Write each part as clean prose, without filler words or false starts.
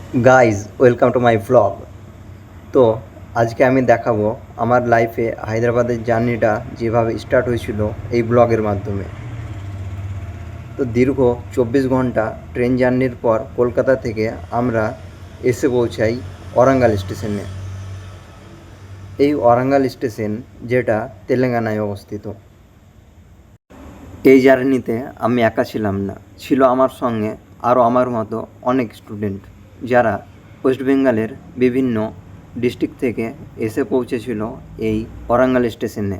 Guys welcome to my vlog. তো আজকে আমি দেখাবো আমার লাইফে হায়দ্রাবাদের জার্নিটা যেভাবে স্টার্ট হয়েছিল এই ব্লগের মাধ্যমে। তো দীর্ঘ 24 ঘন্টা ট্রেন জার্নির পর কলকাতা থেকে আমরা এসে পৌঁছাই ওয়ারাঙ্গাল স্টেশনে। এই ওয়ারাঙ্গাল স্টেশন যেটা তেলেঙ্গানায় অবস্থিত। এই জার্নিতে আমি একা ছিলাম না, ছিল আমার সঙ্গে আরও আমার মতো অনেক স্টুডেন্ট যারা ওয়েস্ট বেঙ্গলের বিভিন্ন ডিস্ট্রিক্ট থেকে এসে পৌঁছেছিল এই ওয়ারাঙ্গাল স্টেশনে।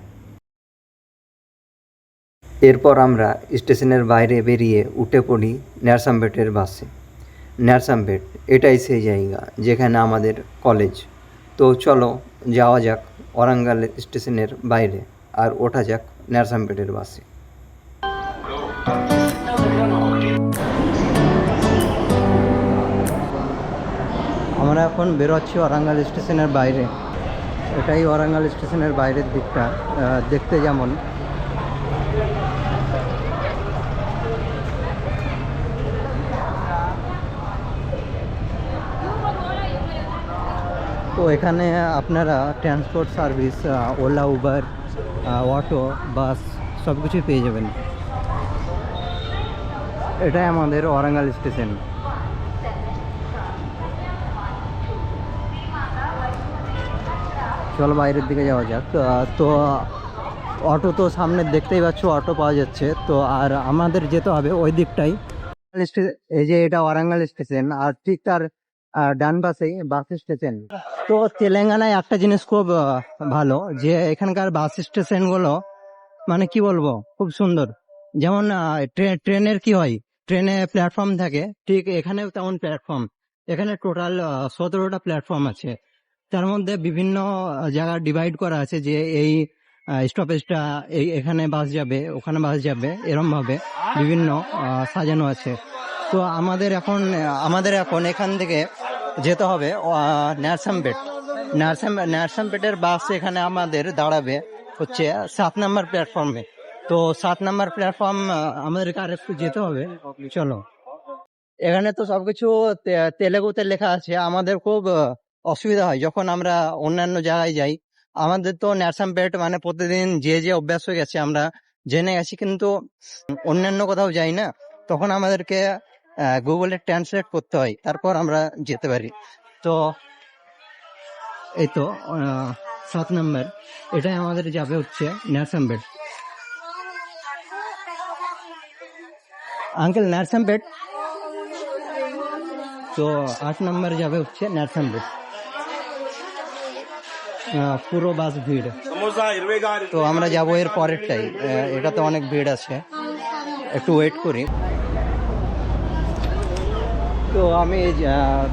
এরপর আমরা স্টেশনের বাইরে বেরিয়ে উঠে পড়ি ন্যারসামপেটের বাসে। ন্যারসামপেট এটাই সেই জায়গা যেখানে আমাদের কলেজ। তো চলো যাওয়া যাক ওয়ারাঙ্গাল স্টেশনের বাইরে আর ওঠা যাক ন্যারসামপেটের বাসে। আমরা এখন বেরোচ্ছি ওয়ারাঙ্গাল স্টেশনের বাইরে। এটাই ওয়ারাঙ্গাল স্টেশনের বাইরের দিকটা, দেখতে যেমন। তো এখানে আপনারা transport service, Ola, Uber, auto, bus সব কিছুই পেয়ে যাবেন। এটাই আমাদের ওয়ারাঙ্গাল স্টেশন। চলো বাইরের দিকে যাওয়া যাক। তো অটো তো সামনে দেখতেই পাচ্ছ, অটো পাওয়া যাচ্ছে। তো আর আমাদের যেতে হবে ওই দিকটাই। এই যে এটা ওয়ারাঙ্গাল স্টেশন, আর ঠিক তার ডান পাশেই বাস স্টেশন। তো তেলেঙ্গানায় একটা জিনিস খুব ভালো, যে এখানকার বাস স্টেশনগুলো মানে কি বলবো, খুব সুন্দর। যেমন ট্রেনের কি হয়, ট্রেনে প্ল্যাটফর্ম থাকে, ঠিক এখানেও তেমন প্ল্যাটফর্ম। এখানে টোটাল 17টা প্ল্যাটফর্ম আছে। তার মধ্যে বিভিন্ন জায়গা ডিভাইড করা আছে, যে এই স্টপেজটা এখানে বাস যাবে, ওখানে বাস যাবে, এরম ভাবে বিভিন্ন সাজানো আছে। তো আমাদের এখন এখান থেকে যেতে হবে ন্যারসামপেট। ন্যারসামপেটের বাস এখানে আমাদের দাঁড়াবে হচ্ছে 7 নম্বর প্ল্যাটফর্মে। তো 7 নম্বর প্ল্যাটফর্ম আমাদেরকে আর একটু যেতে হবে। চলো, এখানে তো সবকিছু তেলেগুতে লেখা আছে। আমাদের খুব অসুবিধা হয় যখন আমরা অন্যান্য জায়গায় যাই। আমাদের তো ন্যারসামপেট মানে প্রতিদিন যে অভ্যাস হয়ে গেছে, আমরা জেনে গেছি, কিন্তু অন্যান্য কোথাও যাই না, তখন আমাদেরকে গুগলে ট্রান্সলেট করতে হয়, তারপর আমরা যেতে পারি। তো এই তো 7 নম্বর, এটাই আমাদের যাবে হচ্ছে ন্যারসামপেট। আঙ্কেল, ন্যারসামপেট। তো 8 নম্বর যাবে হচ্ছে ন্যারসামপেট। পুরো বাস ভিড়। তো আমরা যাবো এর পরেরটাই। এটাতে অনেক ভিড় আছে, একটু ওয়েট করি। তো আমি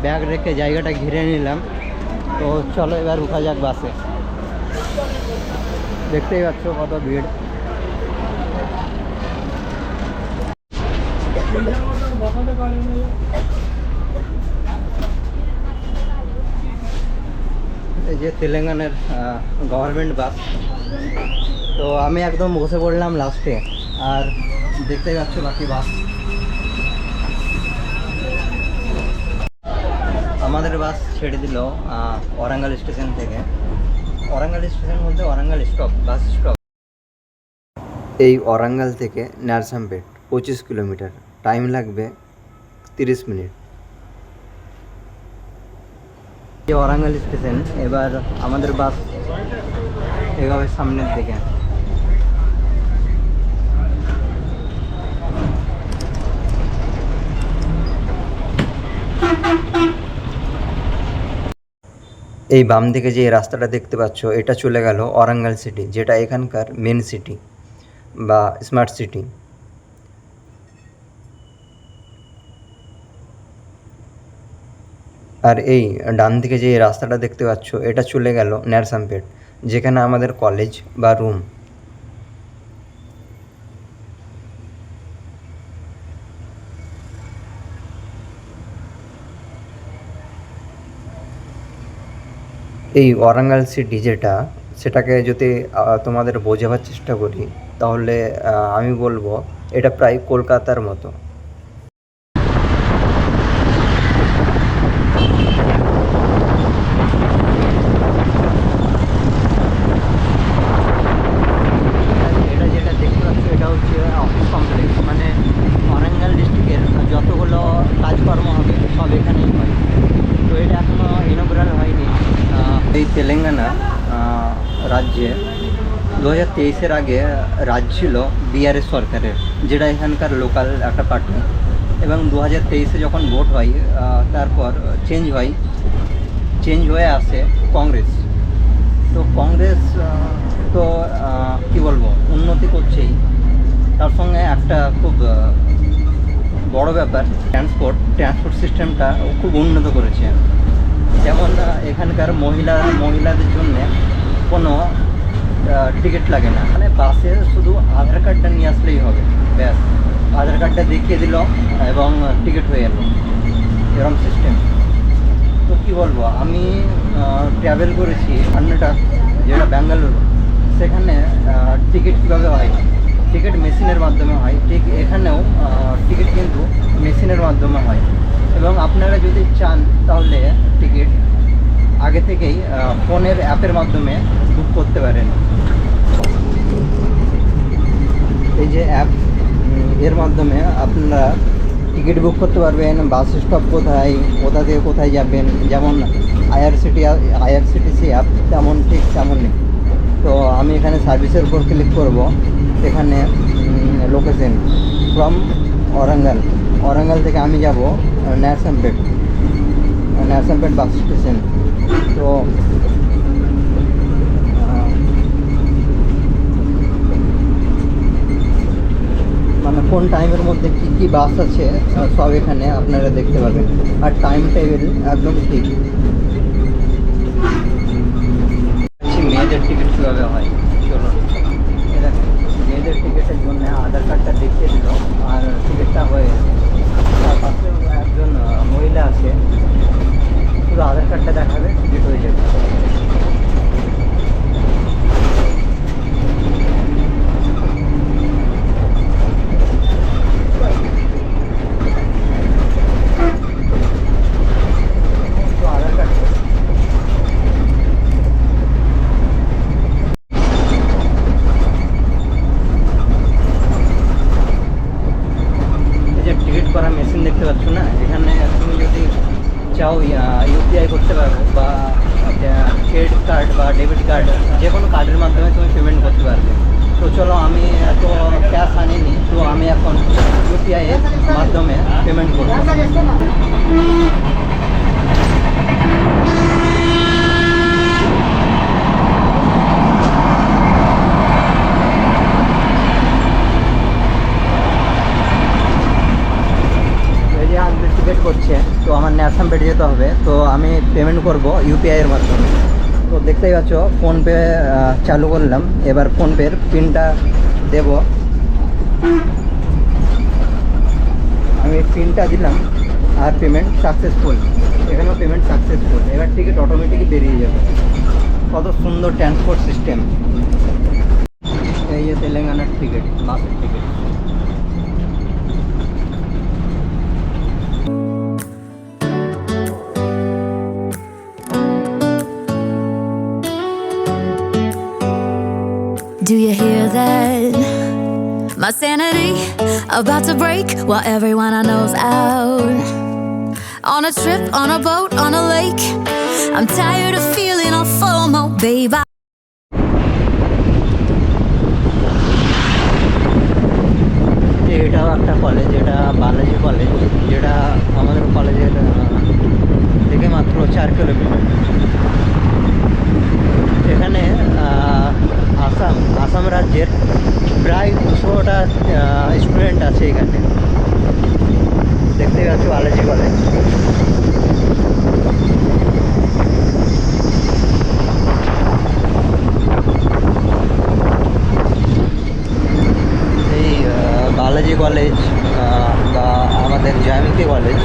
ব্যাগ রেখে জায়গাটা ঘিরে নিলাম। তো চলো এবার উঠা যাক বাসে। দেখতেই পাচ্ছ কত ভিড়। এই যে তেলেঙ্গানার গভর্নমেন্ট বাস। তো আমি একদম বসে পড়লাম লাস্টে, আর দেখতেই পাচ্ছ বাকি বাস। আমাদের বাস ছেড়ে দিল ওয়ারাঙ্গাল স্টেশন থেকে। ওয়ারাঙ্গাল স্টেশন বলতে ওয়ারাঙ্গাল স্টপ, বাস স্টপ। এই ওয়ারাঙ্গাল থেকে ন্যারসামপেট 25 কিলোমিটার, টাইম লাগবে 30 মিনিট। যে ওয়ারাঙ্গাল স্টেশন, এবার আমাদের বাস এভাবে সামনের দিকে। এই বাম দিকে যে রাস্তাটা দেখতে পাচ্ছ, এটা চলে গেল ওয়ারাঙ্গাল সিটি, যেটা এখানকার মেন সিটি বা স্মার্ট সিটি। আর এই ডান দিকে যে রাস্তাটা দেখতে পাচ্ছ, এটা চলে গেল ন্যারসামপেট, যেখানে আমাদের কলেজ বা রুম। এই ওয়ারাঙ্গাল সিটি যেটা, সেটাকে যদি তোমাদের বোঝাবার চেষ্টা করি, তাহলে আমি বলবো এটা প্রায় কলকাতার মতো। তেলেঙ্গানা রাজ্যে 2023-এর আগে রাজ ছিল বিআরএস সরকারের, যেটা এখানকার লোকাল একটা পার্টি। এবং 2023-এ যখন ভোট হয় তারপর চেঞ্জ হয়ে আসে কংগ্রেস। তো কংগ্রেস তো কী বলবো, উন্নতি করছেই, তার সঙ্গে একটা খুব বড় ব্যাপার ট্রান্সপোর্ট সিস্টেমটা খুব উন্নত করেছে। যেমন এখানকার মহিলাদের জন্যে কোনো টিকিট লাগে না, মানে বাসে শুধু আধার কার্ডটা নিয়ে আসলেই হবে, ব্যাস আধার কার্ডটা দেখিয়ে দিল এবং টিকিট হয়ে গেল, এরকম সিস্টেম। তো কী বলবো, আমি ট্রাভেল করেছি কর্ণাটক, যেটা ব্যাঙ্গালুরু। সেখানে টিকিট কীভাবে হয়, টিকিট মেশিনের মাধ্যমে হয়। ঠিক এখানেও টিকিট কিন্তু মেশিনের মাধ্যমে হয়। এবং আপনারা যদি চান তাহলে টিকিট আগে থেকেই ফোনের অ্যাপের মাধ্যমে বুক করতে পারেন। এই যে অ্যাপ, এর মাধ্যমে আপনারা টিকিট বুক করতে পারবেন। বাস স্টপ কোথায়, কোথা থেকে কোথায় যাবেন, যেমন আইআরসিটিসি অ্যাপ তেমন ঠিক তেমনই। তো আমি এখানে সার্ভিসের উপর ক্লিক করব। এখানে লোকেশন ফ্রম ওরাঙ্গাল থেকে আমি যাব নার্সামপেট বাস স্টেশন। তো মানে কোন টাইমের মধ্যে কী বাস আছে সব এখানে আপনারা দেখতে পাবেন, আর টাইম টেবিল একদম ঠিক। মেয়েদের টিকিট কীভাবে হয় চলুন। মেয়েদের টিকিটের জন্য আধার কার্ডটা দেখিয়ে দিল আর টিকিটটা হয়ে গেছে। তার পাশে একজন মহিলা আছে, শুধু আধার কার্ডটা দেখাবে, টিকিট হয়ে যাবে। টিকিট করা মেশিন দেখতে পাচ্ছ না, এখানে তুমি যদি চাও ইউপিআই করতে পারো, বা ক্রেডিট কার্ড বা ডেবিট কার্ড, যে কোনো কার্ডের মাধ্যমে তুমি পেমেন্ট করতে পারবে। তো চলো, আমি এত ক্যাশ আনিনি, তো আমি এখন ইউপিআইয়ের মাধ্যমে পেমেন্ট করব। টিকিট করছে, তো আমার নার্সামপেট যেতে হবে, তো আমি পেমেন্ট করব ইউপিআইয়ের মাধ্যমে। তো দেখতেই পাচ্ছ ফোনপে চালু করলাম। এবার ফোনপের পিনটা দেব, আমি পিনটা দিলাম আর পেমেন্ট সাকসেসফুল। এখানেও পেমেন্ট সাকসেসফুল। এবার টিকিট অটোমেটিকই বেরিয়ে যাবে। কত সুন্দর ট্রান্সপোর্ট সিস্টেম। এই যে তেলেঙ্গানার টিকিট, বাসের ticket. Do you hear that? My sanity about to break while everyone I know's out. On a trip, on a boat, on a lake. I'm tired of feeling all FOMO, babe. এটাও একটা college, এটা Balaji college, যেটা আমাদের কলেজের থেকে মাত্র 4 kilometre. এখানে আসাম রাজ্যের প্রায় 200টা স্টুডেন্ট আছে এখানে। দেখতে পাচ্ছি বালাজি কলেজ। এই বালাজি কলেজ বা আমাদের জ্যামিতি কলেজ,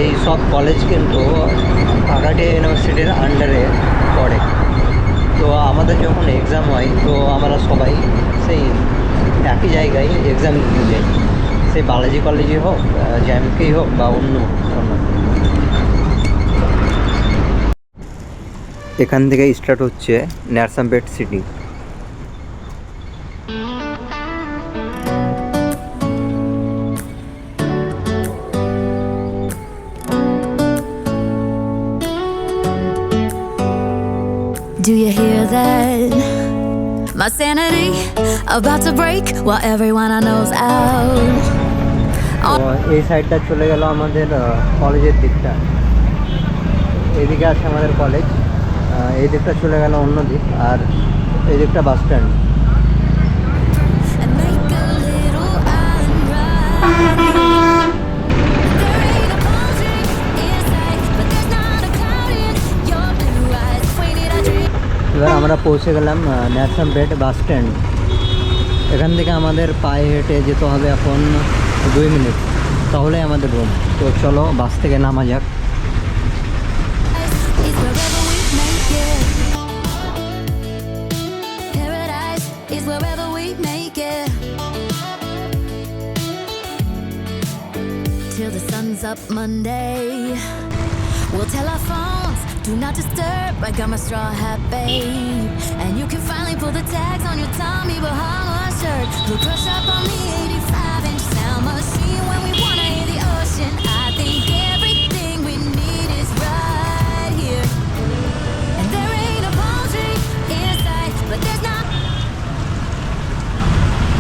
এই সব কলেজ কিন্তু কাকাটিয়া ইউনিভার্সিটির আন্ডারে পড়ে। তো আমাদের যখন এক্সাম হয়, তো আমরা সবাই সেই একই জায়গায় এক্সাম দিতে যাই, সে বালাজি কলেজে হোক, জ্যামিতি হোক বা অন্য। এখান থেকে স্টার্ট হচ্ছে নার্সামপেট city. Do you hear that? My sanity about to break while everyone I know's out. তো এই সাইডটা চলে গেল আমাদের কলেজের দিকটা, এদিকে আছে আমাদের কলেজ, এই দিকটা চলে গেল অন্য দিক, আর এই দিকটা bus stand. And make a little island ride. There ain't a palm tree in sight, but there's not a cloud in your blue eyes. Waited a dream. এবার আমরা পৌঁছে গেলাম ন্যাশনালপেট বাস স্ট্যান্ড। এখান থেকে আমাদের পায়ে হেঁটে যেতে হবে এখন 2 মিনিট, তাহলে আমাদের রুম। তো চলো বাস থেকে নামা যাক। Is wherever we make it. Paradise is wherever we make it. Till the sun's up Monday. We'll tell our phones, do not disturb. I got my straw hat, babe. And you can finally pull the tags on your Tommy Bahama shirt. We'll crush up on the 85-inch sound machine when we wanna hear the ocean. I think everything we need is right here. And there ain't a palm tree in sight, but there's not.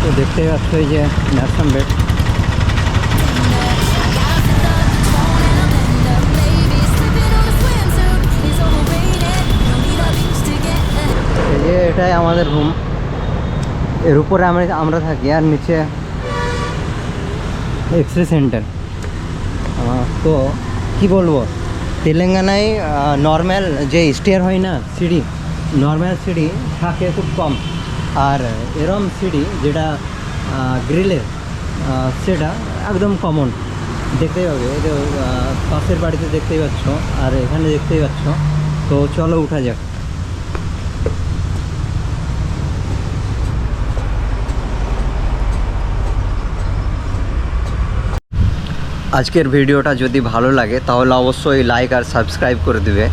তো দেখতেই পাচ্ছ এই যে ন্যাশনালপেট। I gotta fill up the phone and I'll end up, baby. Slipping on a swimsuit is overrated. No need a beach to get there. এই যে এটাই আমাদের room, এর উপরে আমরা থাকি, আর নিচে এক্স রে সেন্টার। তো কি বলবো, তেলেঙ্গানায় নর্মাল যে স্টেয়ার হয় না, সিঁড়ি, নর্মাল সিঁড়ি থাকে খুব কম, আর এরম সিঁড়ি যেটা গ্রিলের, সেটা একদম কমন দেখতেই পাবে। এই যে পাশের বাড়িতে দেখতেই পাচ্ছ, আর এখানে দেখতেই পাচ্ছ। তো চলো উঠা যাক। আজকের ভিডিওটা যদি ভালো লাগে তাহলে অবশ্যই লাইক আর সাবস্ক্রাইব করে দেবে।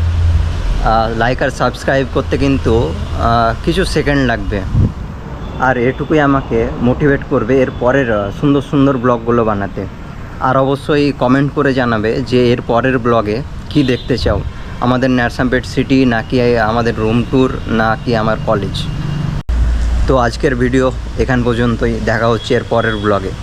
লাইক আর সাবস্ক্রাইব করতে কিন্তু কিছু সেকেন্ড লাগবে, আর এটুকুই আমাকে মোটিভেট করবে এর পরের সুন্দর সুন্দর ব্লগগুলো বানাতে। আর অবশ্যই কমেন্ট করে জানাবে যে এর পরের ব্লগে কি দেখতে চাও, আমাদের ন্যাশনালপেট সিটি নাকি আমাদের রুম ট্যুর নাকি আমার কলেজ। তো আজকের ভিডিও এখান পর্যন্তই, দেখা হচ্ছে এর পরের ব্লগে।